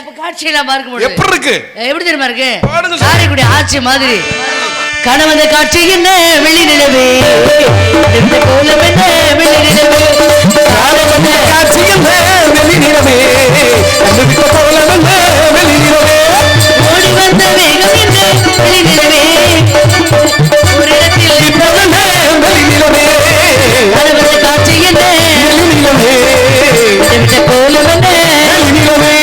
அப்ப காட்சியெல்லாம் பார்க்க முடியும். எப்படி இருக்கு? எப்படி தெரியுமா இருக்கு? காரைக்குடி ஆட்சி மாதிரி. கணவன் காட்சி என்ன வெள்ளி நிலவே, கோலம் என்ன வெள்ளி நிலவே, கணவன் காட்சி என்ன வெள்ளி நிலவே, கோலம் என்ன வெள்ளி நிலவே, ஓடி வந்த வேகம் என்ன வெள்ளி நிலவே, ஒரு இடத்தில் வெள்ளி நிலவே, கணவன் காட்சி என்ன வெள்ளி நிலவே, கோலம் என்ன வெள்ளி நிலவே.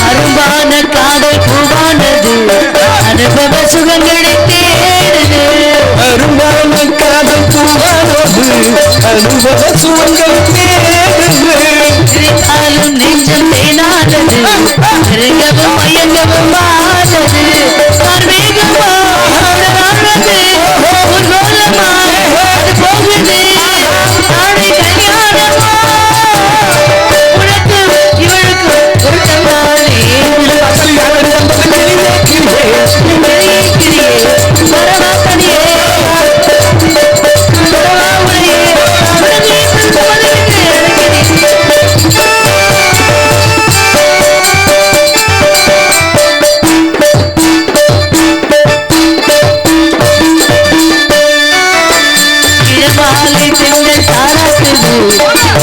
அரும்பான காதல் பூவானது அனுபவ சுகங்களை தேடுது, அரும்பான காதல் பூவானது அனுபவ சுகங்கள் தேடுது, நெஞ்சம் தேனானது இறங்கவும் மயங்கவும் ஆனது, வேகமா ஆடுறது ஒரு கோலமா அது போகுது, நாளை கல்யாணமா உனக்கு இவளுக்கு ஒரு தந்தானே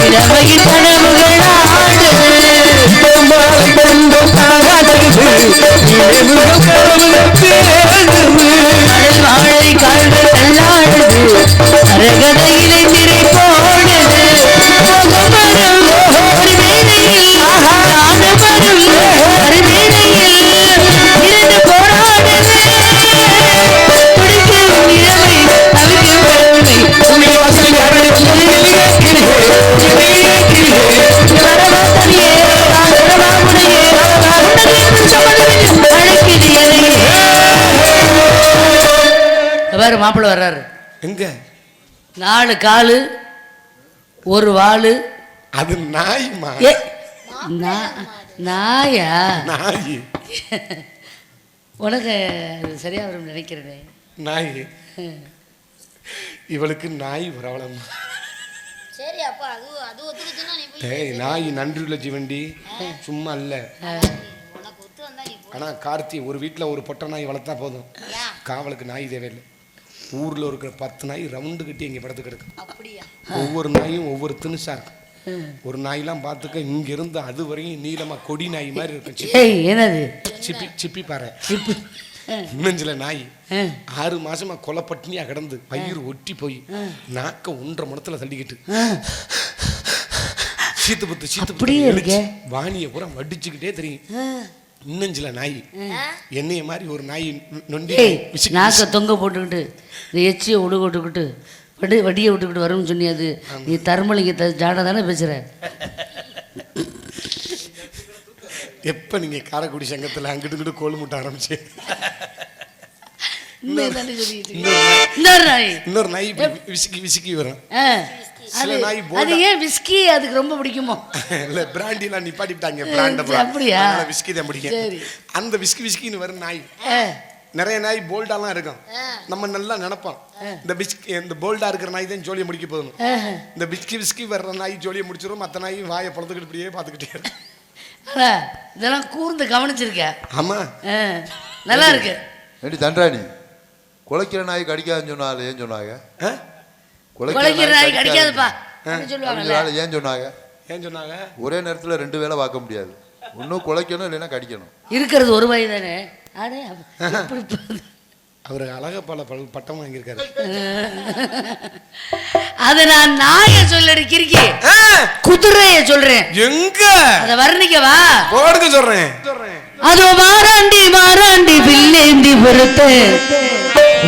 இளமையின் கனவுகள் ஆடுது, கடல் வாழை கால்கள் தள்ளாடுது, அரகதையிலே திரை போடுது, மரம் ஒரு வேளையில் ஆனமரம் ஒரு வேளையில் இரண்டு போராடுது, துடிக்கும் இளமை தவிக்கும் வறுமை மாப்பிள்ள வர்றாரு. எங்க? 4 காலு 1 வாலு. அது நாய்மா. நாயா? நாய். உனக்கு சரியா வரும் நினைக்கிறேன். நாய். இவளுக்கு நாய் பிரபலம். சரி அப்ப அது ஒத்துக்குச்சுன்னா நீ போய். டேய் நாய் நன்றியுள்ள ஜீவண்டி, சும்மா இல்ல. உனக்கு ஒத்து வந்தா நீ போ. ஆனா கார்த்தி ஒரு வீட்டுல ஒரு பொட்டை நாய் வளர்த்தா போதும், காவலுக்கு நாய் தேவையில்லை. ஊர்ல இருக்கிற 10 நாய் ரவுண்டு கட்டி இங்க படுத்து கிடக்கு. அப்படியா? ஒவ்வொரு நாயும் ஒவ்வொரு தினுசா இருக்கும். ஒரு நாயெல்லாம் பார்த்துக்க இங்க இருந்து அது வரையும் நீளமா கொடி நாய் மாதிரி இருக்கும். என்னது? சிப்பி பாரு. இன்னஞ்சில நாய் 6 மாசமா கொலை பட்டினியா கிடந்து பயிர் ஒட்டி போய் நாக்க 1.5 மணத்துல தள்ளிக்கிட்டு சீத்து வாணிய பூரா வடிச்சுக்கிட்டே தெரியும். இன்னஞ்சில நாய் என்னைய மாதிரி ஒரு நாய் நொண்டி நாக்க தொங்க போட்டுக்கிட்டு எச்சியை விட்டுக்கிட்டு வடியை விட்டுக்கிட்டு வரும்னு சொன்னியாது. நீ தர்மலிங்க ஜாடா தானே பேசுற. எப்ப நீங்க காரைக்குடி சங்கத்துல அங்கிட்டு இங்கிட்டு கோல் முட்ட ஆரம்பிச்சு இன்னொரு நாய் விசிக்கி வரும். அது ஏன் விஸ்கி அதுக்கு ரொம்ப பிடிக்குமோ? இல்ல பிராண்டி எல்லாம் நிப்பாட்டிட்டாங்க. பிராண்ட் அப்படியா? விஸ்கி தான் பிடிக்கும். அந்த விஸ்கின்னு வரும் நாய். நிறைய நாய் போல்டாலாம் இருக்கும். நம்ம நல்லா நினைப்போம் இந்த போல்டா இருக்கிற நாய் தான் ஜோலியை முடிக்க போகணும். இந்த விஸ்கி வர்ற நாய் ஜோலியை முடிச்சிடும். மற்ற நாய் வாயை பழந்துக்கிட்டு இப்படியே பார்த்துக்கிட்டே இருக்கும். இதெல்லாம் கூர்ந்து கவனிச்சிருக்க. ஆமா நல்லா இருக்கு. தண்டாணி குலைக்கிற நாய் கடிக்காதுன்னு சொன்னால ஏன் சொன்னாங்க? குலைக்கிற நாய் கடிக்காதுப்பா சொல்லுவாங்க. ஏன் சொன்னாங்க? ஒரே நேரத்துல 2 வேளை பார்க்க முடியாது. ஒன்னும் குலைக்கணும் இல்லைன்னா கடிக்கணும். இருக்கிறது ஒரு வாய் தானே. அவரு அழகா பல பட்டம் வாங்கியிருக்காரு. அத நான் நாய சொல்லடி கிறுக்கி, குதிரைய சொல்றேன். எங்க அத வர்ணிக்கவா? போடுங்க சொல்றேன். அதோ மாறாண்டி பில்லேந்தி பொறுத்து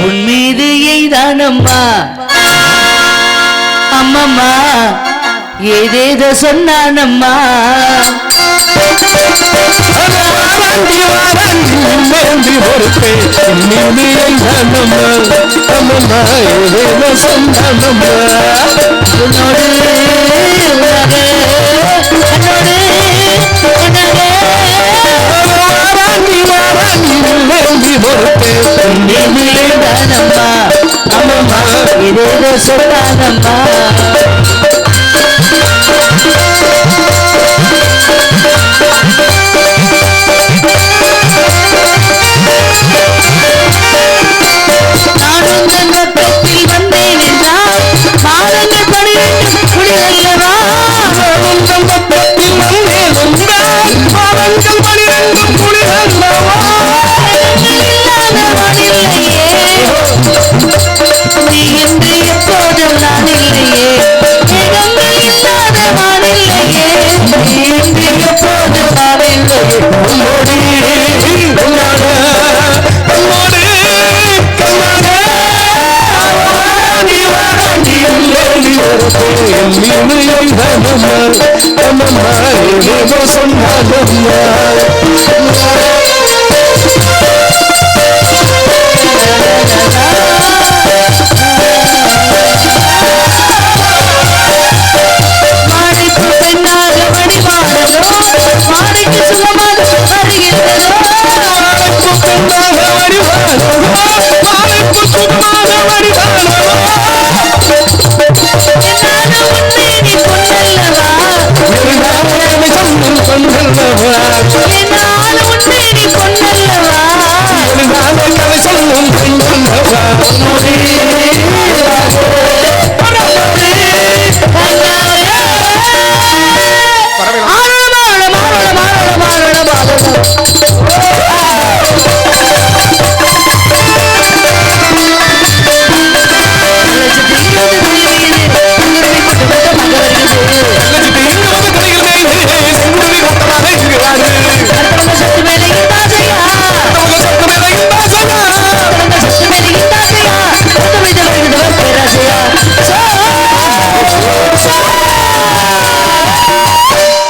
உன் மீது எய்தானம்மா அம்மம்மா ஏதேதோ சொன்னானம்மா. அம்மம்மா ஏதேதோ சொன்னானம்மா. நானும் தன் பக்கத்தில் வந்தேன் என்றால் மாதங்கள் 12 குடிகளல்லவா. நானும் தன் பக்கத்தில் வந்தேன் என்றால் மாதங்கள் 12 குடிகளல்லவா. நீ இன்று எப்போதும் நான் இல்லையே, இடங்கள் இல்லாத வானில்லையே, நீ இன்று எப்போதும் நான் இல்லையே. மாடிக்கு பெண்ணாக வழிபாடதோ, மாடிக்கு சுகமாக வருகிறதோ. மாடிக்கு பெண்ணாக வழிபாடதோ, மாடிக்கு சுகமாக வருகிறதோ. என்னாலும் உன்னை நீ பொன்னல்லவா, என்னாலும் உன்னை நீ பொன்னல்லவா.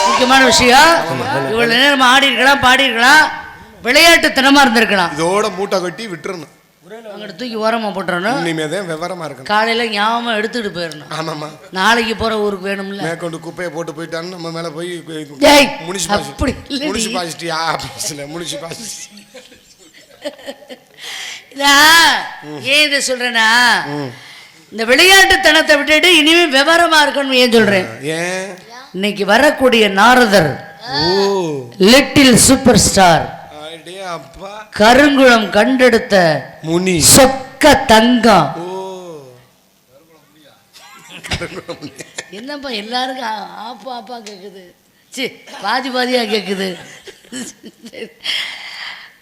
முக்கியமான விஷயம், இவ்வளவு நேரம் ஆடி இருக்கலாம், பாடி இருக்கலாம், விளையாட்டுத்தனமா இருந்திருக்கலாம். இதோட மூட்டை கட்டி விட்டுறணும், அங்கிட்டு தூக்கி ஓரமா போட்டுறணும். இனிமேதான் விவரமா இருக்கணும். காலையில ஞாபகம் எடுத்துட்டு போயிடணும். ஆமாமா, நாளைக்கு போற ஊருக்கு வேணும்ல. மேற்கொண்டு குப்பையை போட்டு போயிட்டான்னு நம்ம மேல போய் முனிசிபாலிட்டி ஆபீஸ்ல முனிசிபாலிட்டி. ஏன் இதை சொல்றேன்னா, இந்த விளையாட்டுத்தனத்தை விட்டுட்டு இனிமே விவரமா இருக்கணும். ஏன் சொல்றேன், இன்னைக்கு வரக்கூடிய நாரதர் லிட்டில் சூப்பர் ஸ்டார் கருங்குளம் கண்டெடுத்த முனி சொக்க தங்கம். என்னப்பா எல்லாருக்கும் ஆப்பா ஆப்பா கேக்குது, சி பாதி பாதியா கேக்குது.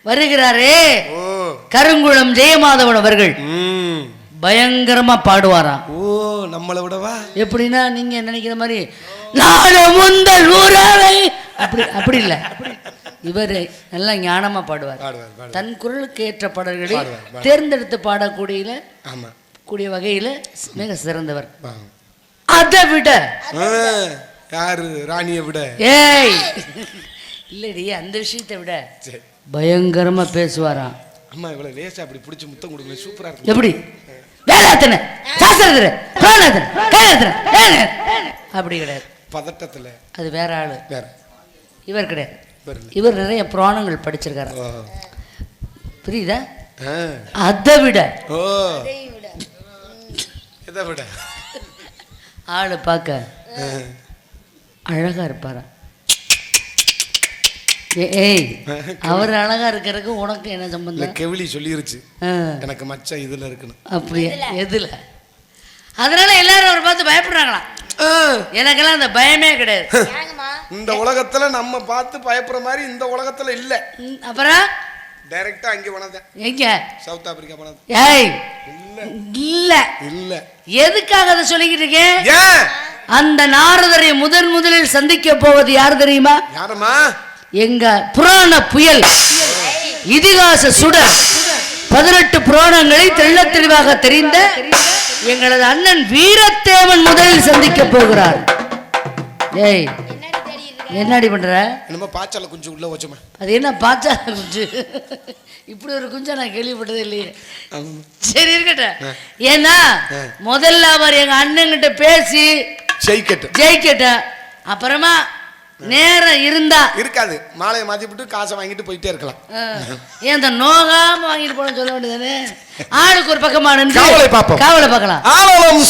வருகிறாரே கருங்குளம் ஜெயமாதவன் அவர்கள், பயங்கரமா பாடுவாராம். நம்மளை விடவா? எப்படின்னா நீங்க நினைக்கிற மாதிரி நாடு முந்தல் ஊராவை அப்படி அப்படி இல்ல, இவரு நல்லா ஞானமா பாடுவார். தன் குரலுக்கு ஏற்ற பாடல்களை தேர்ந்தெடுத்து பாடக்கூடிய கூடிய வகையில மிக சிறந்தவர். அதை விட யாரு ராணியை விட, ஏய் இல்லடி, அந்த விஷயத்தை விட பயங்கரமா பேசுவாராம். அம்மா இவ்வளவு லேசா அப்படி பிடிச்சி முத்தம் கொடுக்கல, சூப்பரா இருக்கு. எப்படி வேளாத்தன சாஸ்திரத்துல அப்படி கிடையாது, பதட்டத்துல. அது வேற ஆளு, வேற. இவர் கிடையாது. இவர் நிறைய புராணங்கள் படிச்சிருக்காரு, புரியுதா? அதை விட ஆளு பார்க்க அழகா இருப்பாரா. ஏய், அவர் அழகா இருக்கிறதுக்கு உனக்கு என்ன சம்பந்தம்? கெவிலி சொல்லிருச்சு எனக்கு மச்சம் இதுல இருக்கணும். அப்படியே எதுல? அதனால எல்லாரும் அவரை பார்த்து பயப்படுறாங்களா? எனக்கெல்லாம் அந்த பயமே கிடையாது. இந்த உலகத்துல நம்ம பார்த்து பயப்படுற மாதிரி இந்த உலகத்துல இல்ல. அப்புறம் டைரக்டா அங்க போனதே. எங்க? சவுத் ஆப்பிரிக்கா போனது. ஏய் இல்ல இல்ல, எதுக்காக அதை சொல்லிக்கிட்டு இருக்கேன்? அந்த நாரதரை முதலில் சந்திக்க போவது யார் தெரியுமா? யாரம்மா? எங்க புராண புயல், இதிகாச சுடர், 18 புராணங்களை தெள்ள தெளிவாக தெரிந்த எங்களது அண்ணன் வீரத்தேவன் முதலில் சந்திக்க போகிறார். ஏய் என்னடி பண்ற? என்னமோ பாச்சால குஞ்சு உள்ள வச்சோமா? அது என்ன பாச்சால குஞ்சு? இப்படி ஒரு குஞ்சா நான் கேள்விப்பட்டதே இல்லையே. சரி இருக்கட்டும். ஏன்னா முதல்ல அவர் எங்க அண்ணன் கிட்ட பேசி ஜெயிக்கட்டும், அப்புறமா நேரம் இருந்தா இருக்காது. மாலையை மாத்திவிட்டு காசை வாங்கிட்டு போயிட்டே இருக்கலாம். ஏன் இந்த நோகாம வாங்கிட்டு போன சொல்ல வேண்டியதானே. ஆளுக்கு ஒரு பக்கமா நின்று காவலை பார்ப்போம். காவலை பார்க்கலாம். ஆலோலம்